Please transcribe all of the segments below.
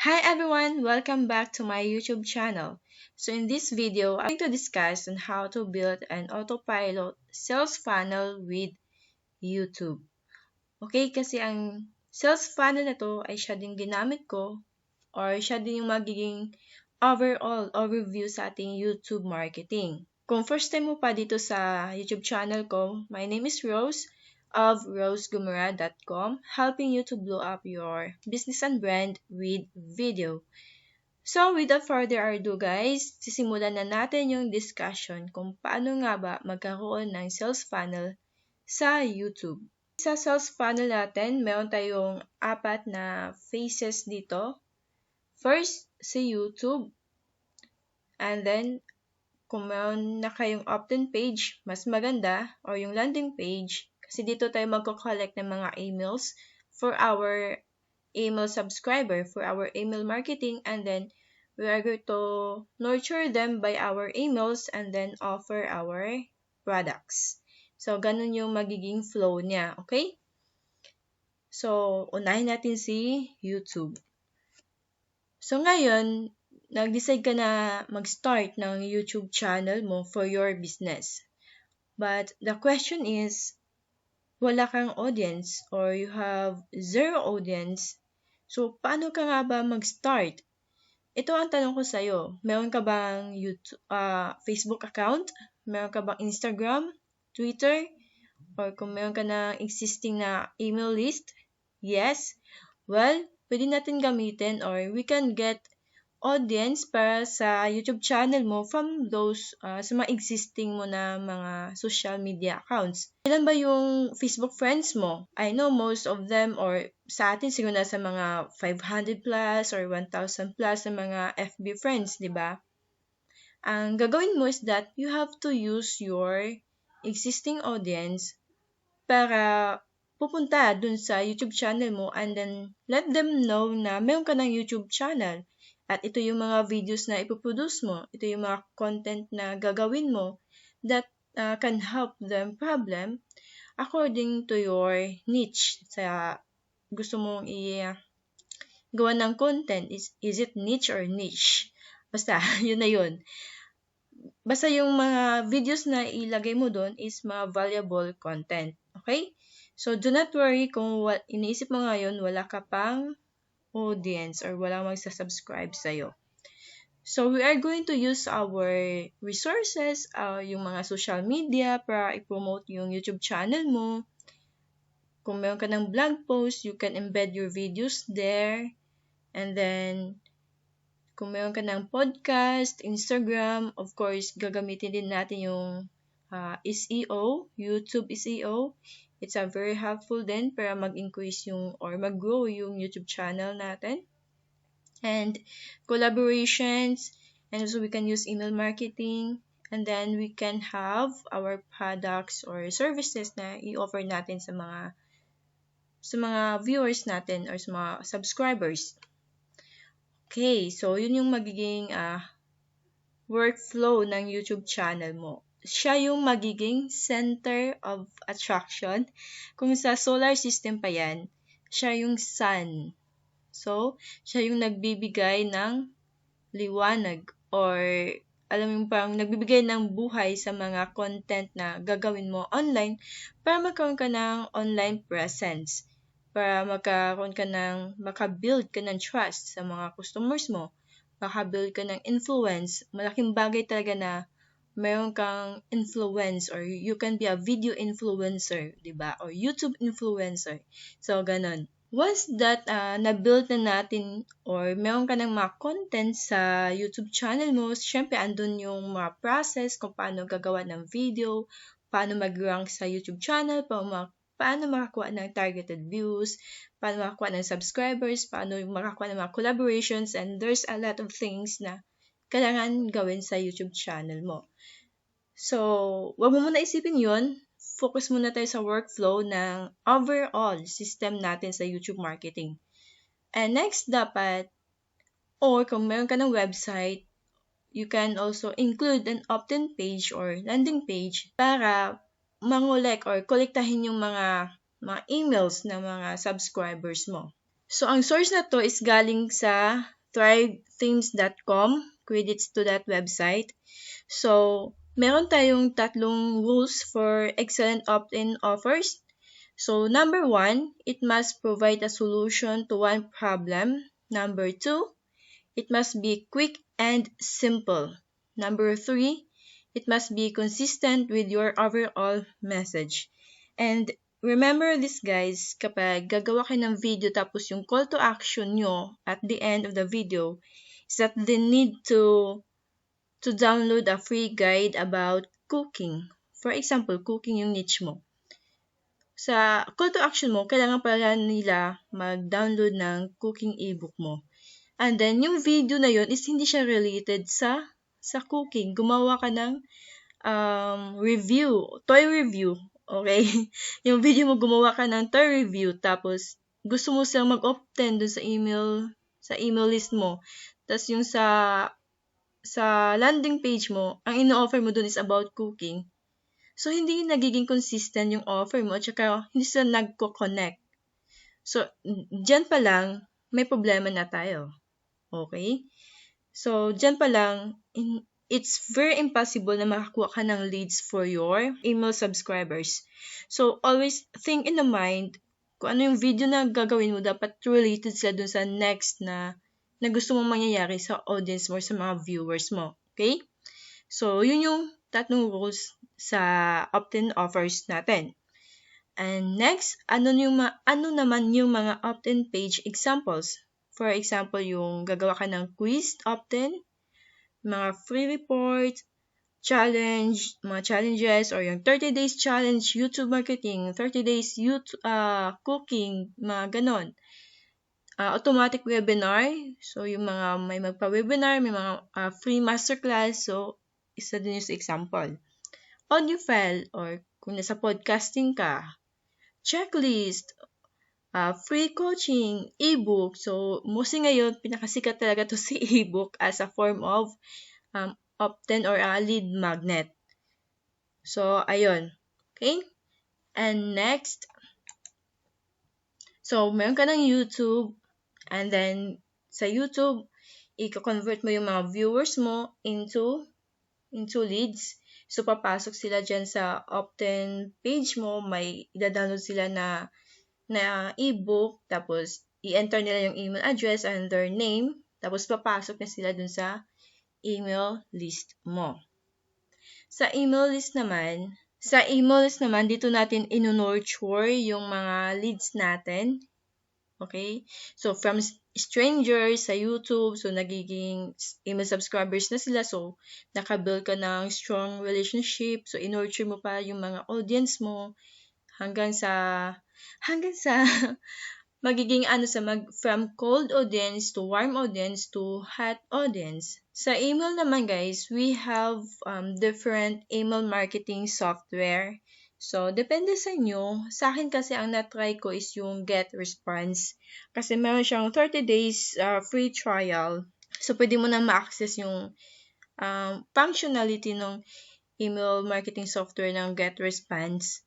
Hi everyone, welcome back to my YouTube channel. So in this video, I'm going to discuss on how to build an autopilot sales funnel with YouTube. Okay, kasi ang sales funnel na to ay siya din ginamit ko or siya din yung magiging overall overview sa ating YouTube marketing. Kung first time mo pa dito sa YouTube channel ko, my name is Rose of rosegumera.com, helping you to blow up your business and brand with video. So, without further ado guys, sisimulan na natin yung discussion kung paano nga ba magkaroon ng sales funnel sa YouTube. Sa sales funnel natin, meron tayong apat na phases dito. First, sa YouTube. And then, kung meron na kayong opt-in page, mas maganda, or yung landing page, kasi dito tayo magko-collect ng mga emails for our email subscriber, for our email marketing, and then we are going to nurture them by our emails and then offer our products. So, ganun yung magiging flow niya, okay? So, unahin natin si YouTube. So, ngayon, nag-decide ka na mag-start ng YouTube channel mo for your business. But the question is, wala kang audience or you have zero audience. So, paano ka nga ba mag-start? Ito ang tanong ko sa'yo. Meron ka bang YouTube, Facebook account? Meron ka bang Instagram? Twitter? Or kung meron ka na existing na email list? Yes? Well, pwede natin gamitin or we can get audience para sa YouTube channel mo from those sa mga existing mo na mga social media accounts. Ilan ba yung Facebook friends mo? I know most of them or sa atin siguro nasa mga 500 plus or 1,000 plus na mga FB friends, di ba? Ang gagawin mo is that you have to use your existing audience para pupunta dun sa YouTube channel mo and then let them know na meron ka ng YouTube channel. At ito yung mga videos na ipoproduce mo. Ito yung mga content na gagawin mo that can help them problem according to your niche. Sa gusto mong gawa ng content, is it niche or niche? Basta, yun na yun. Basta yung mga videos na ilagay mo doon is mga valuable content. Okay? So, do not worry kung iniisip mo ngayon, wala ka pang audience or walang magsasubscribe sa'yo. So, we are going to use our resources, yung mga social media para i-promote yung YouTube channel mo. Kung meron ka ng blog post, you can embed your videos there. And then, kung meron ka ng podcast, Instagram, of course, gagamitin din natin yung SEO, YouTube SEO. It's very helpful din para mag-increase yung or mag-grow yung YouTube channel natin. And collaborations, and also we can use email marketing, and then we can have our products or services na i-offer natin sa mga viewers natin or sa mga subscribers. Okay, so yun yung magiging workflow ng YouTube channel mo. Siya yung magiging center of attraction. Kung sa solar system pa yan, siya yung sun. So, siya yung nagbibigay ng liwanag or alam mo parang nagbibigay ng buhay sa mga content na gagawin mo online para magkaroon ka ng online presence. Para makabuild ka ng trust sa mga customers mo. Makabuild ka ng influence. Malaking bagay talaga na meron kang influence or you can be a video influencer, diba? Or YouTube influencer. So, ganun. Once that na-build na natin or meron ka ng mga content sa YouTube channel mo, syempre andun yung mga process kung paano gagawa ng video, paano mag-rank sa YouTube channel, paano makakuha ng targeted views, paano makakuha ng subscribers, paano makakuha ng mga collaborations, and there's a lot of things na kailangan gawin sa YouTube channel mo. So, wag mo muna isipin yun. Focus muna tayo sa workflow ng overall system natin sa YouTube marketing. And next, dapat, or kung meron ka ng website, you can also include an opt-in page or landing page para mangolek or kolektahin yung mga emails ng mga subscribers mo. So, ang source na to is galing sa thrivethemes.com, credits to that website. So, meron tayong tatlong rules for excellent opt-in offers. So, number 1, it must provide a solution to one problem. Number 2, it must be quick and simple. Number 3, it must be consistent with your overall message. And remember this guys, kapag gagawa kayo ng video tapos yung call to action nyo at the end of the video is that they need to download a free guide about cooking. For example, cooking yung niche mo. Sa call to action mo, kailangan pala nila mag-download ng cooking ebook mo. And then, yung video na yun is hindi siya related sa cooking. Gumawa ka ng toy review. Okay? Yung video mo, gumawa ka ng toy review. Tapos, gusto mo silang mag-opt-in dun sa email list mo. Tapos, yung sa landing page mo, ang ino-offer mo dun is about cooking. So, hindi nagiging consistent yung offer mo at saka hindi sila nagko-connect. So, dyan pa lang, may problema na tayo. Okay? So, dyan pa lang, it's very impossible na makakuha ka ng leads for your email subscribers. So, always think in the mind kung ano yung video na gagawin mo, dapat related sila dun sa next na gusto mong mangyayari sa audience mo, sa mga viewers mo. Okay? So, yun yung tatlong rules sa opt-in offers natin. And next, ano naman yung mga opt-in page examples? For example, yung gagawa ka ng quiz opt-in, mga free report, challenge, mga challenges, or yung 30 days challenge, YouTube marketing, 30 days YouTube, cooking, mga ganon. Automatic webinar, so yung mga may magpa-webinar, may mga free masterclass, so isa din yung sa example. Audio file, or kung nasa podcasting ka, checklist, free coaching, ebook. So, mostly ngayon, pinakasikat talaga to si ebook as a form of opt-in or a lead magnet. So, ayun. Okay? And next, so, meron ka ng YouTube, and then, sa YouTube, i-convert mo yung mga viewers mo into leads. So, papasok sila dyan sa opt-in page mo, may ida-download sila na ebook, tapos i-enter nila yung email address and their name, tapos papasok na sila dun sa email list mo. Sa email list naman, dito natin ino-nurture yung mga leads natin. Okay? So, from strangers sa YouTube, so nagiging email subscribers na sila. So, nakabuild ka ng strong relationship. So, in-nurture mo pa yung mga audience mo hanggang sa magiging from cold audience to warm audience to hot audience. Sa email naman guys, we have different email marketing software. So, depende sa inyo. Sa akin kasi ang na-try ko is yung Get Response. Kasi meron siyang 30 days free trial. So, pwede mo na ma-access yung functionality ng email marketing software ng Get Response.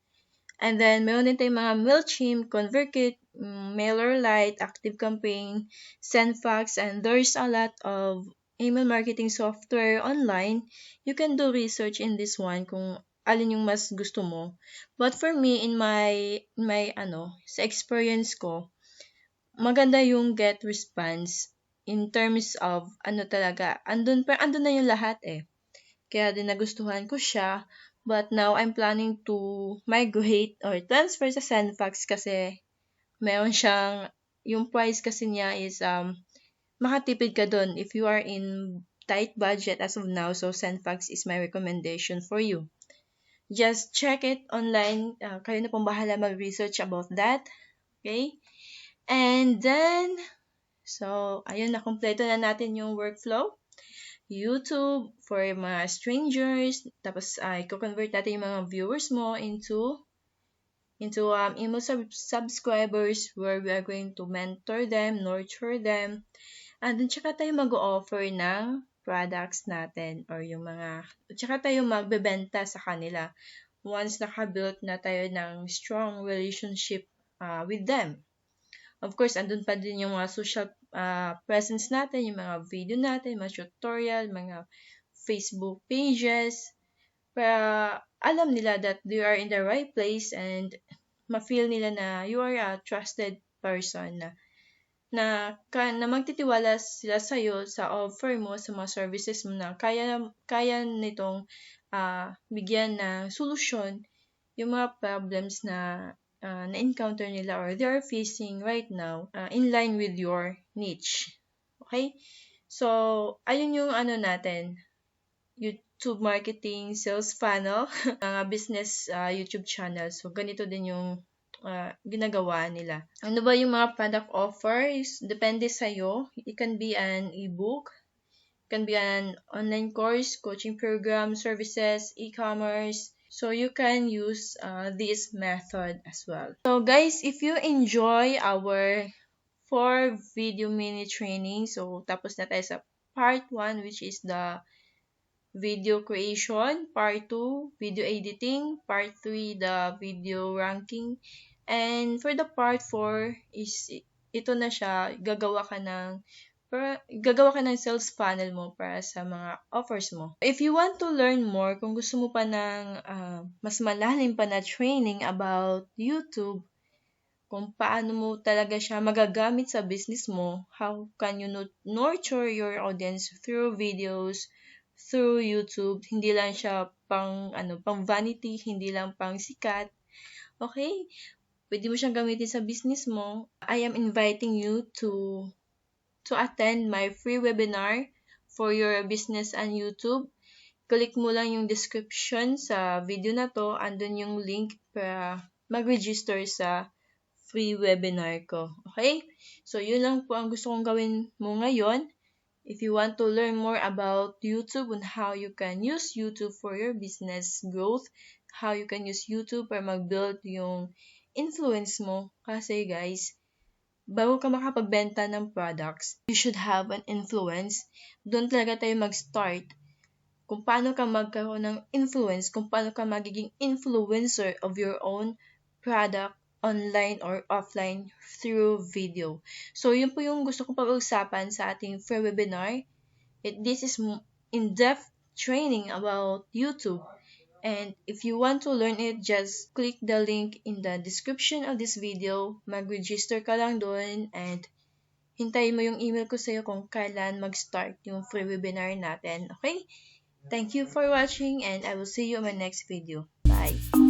And then, meron din tayong mga MailChimp, ConvertKit, MailerLite, ActiveCampaign, SendFax, and there's a lot of email marketing software online. You can do research in this one kung alin yung mas gusto mo. But for me, in my sa experience ko, maganda yung Get Response in terms of talaga, andun na yung lahat eh. Kaya din nagustuhan ko siya. But now, I'm planning to migrate or transfer sa SendFax kasi meron siyang, yung price kasi niya is, makatipid ka dun if you are in tight budget as of now. So, SendFax is my recommendation for you. Just check it online. Kayo na pong bahala mag-research about that. Okay? And then, so, ayun, nakompleto na natin yung workflow. YouTube for mga strangers, tapos i-convert natin yung mga viewers mo into email subscribers where we are going to mentor them, nurture them, and then tsaka tayo mag-offer ng products natin or yung tsaka tayo magbebenta sa kanila once nakabuild na tayo ng strong relationship with them. Of course, andun pa din yung mga social presence natin, yung mga video natin, mga tutorial, mga Facebook pages, para alam nila that you are in the right place and ma-feel nila na you are a trusted person na magtitiwala sila sa'yo sa offer mo, sa mga services mo na kaya nitong bigyan ng solusyon yung mga problems na-encounter nila or they are facing right now in line with your niche. Okay? So, ayun yung natin, YouTube marketing, sales funnel, mga business YouTube channel. So, ganito din yung ginagawa nila. Ano ba yung mga product offers? Depende sa'yo. It can be an ebook, can be an online course, coaching program, services, e-commerce. So you can use this method as well. So guys, if you enjoy our 4 video mini training, so tapos na tayo sa part 1 which is the video creation, part 2 video editing, part 3 the video ranking, and for the part 4 is ito na siya, gagawa ka ng sales funnel mo para sa mga offers mo. If you want to learn more, kung gusto mo pa ng mas malalim pa na training about YouTube, kung paano mo talaga siya magagamit sa business mo, how can you nurture your audience through videos, through YouTube, hindi lang siya pang vanity, hindi lang pang sikat. Okay? Pwede mo siyang gamitin sa business mo. I am inviting you to attend my free webinar for your business and YouTube. Click mo lang yung description sa video na to. Andun yung link para mag-register sa free webinar ko. Okay? So, yun lang po ang gusto kong gawin mo ngayon. If you want to learn more about YouTube and how you can use YouTube for your business growth, how you can use YouTube para mag-build yung influence mo. Kasi guys, bago ka makapagbenta ng products, you should have an influence. Doon talaga tayo mag-start. Kung paano ka magkaroon ng influence, kung paano ka magiging influencer of your own product, online or offline through video. So, yun po yung gusto kong pag-usapan sa ating free webinar. This is in-depth training about YouTube. And if you want to learn it, just click the link in the description of this video. Mag-register ka lang doon and hintayin mo yung email ko sa'yo kung kailan mag-start yung free webinar natin. Okay? Thank you for watching and I will see you in my next video. Bye!